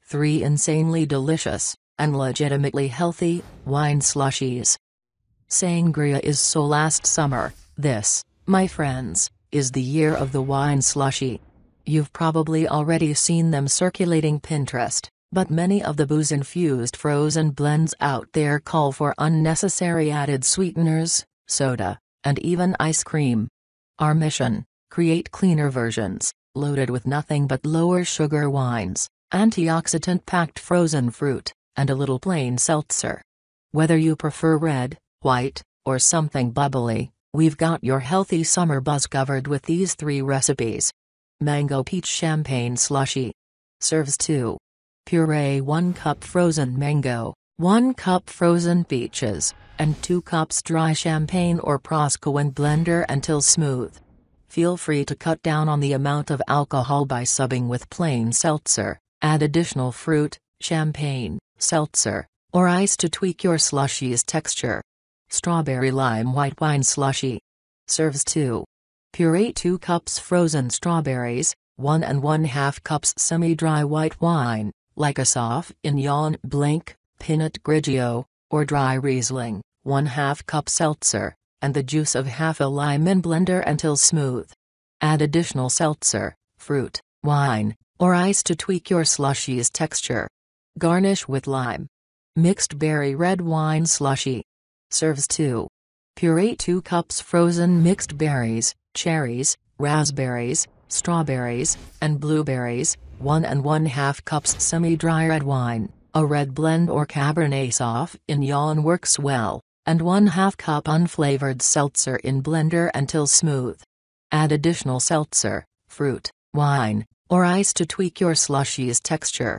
3 insanely delicious, and legitimately healthy, wine slushies. Sangria is so last summer. This, my friends, is the year of the wine slushie. You've probably already seen them circulating Pinterest, but many of the booze-infused frozen blends out there call for unnecessary added sweeteners, soda, and even ice cream. Our mission: create cleaner versions, loaded with nothing but lower sugar wines, antioxidant-packed frozen fruit, and a little plain seltzer. Whether you prefer red, white, or something bubbly, we've got your healthy summer buzz covered with these 3 recipes. Mango Peach Champagne Slushy. Serves 2. Puree: 1 cup frozen mango, 1 cup frozen peaches, and 2 cups dry champagne or prosecco in blender until smooth. Feel free to cut down on the amount of alcohol by subbing with plain seltzer, add additional fruit, champagne, seltzer, or ice to tweak your slushie's texture. Strawberry Lime White Wine Slushy. Serves 2. Puree: 2 cups frozen strawberries, 1 1/2 cups semi-dry white wine, like a Sauvignon Blanc, Pinot Grigio, or dry Riesling, 1/2 cup seltzer, and the juice of half a lime in blender until smooth. Add additional seltzer, fruit, wine, or ice to tweak your slushie's texture. Garnish with lime. Mixed Berry Red Wine Slushy. Serves 2. Puree: 2 cups frozen mixed berries, cherries, raspberries, strawberries, and blueberries, 1 1/2 cups semi-dry red wine, a red blend or Cabernet Sauvignon works well, and 1/2 cup unflavored seltzer in blender until smooth. Add additional seltzer, fruit, wine, or ice to tweak your slushie's texture.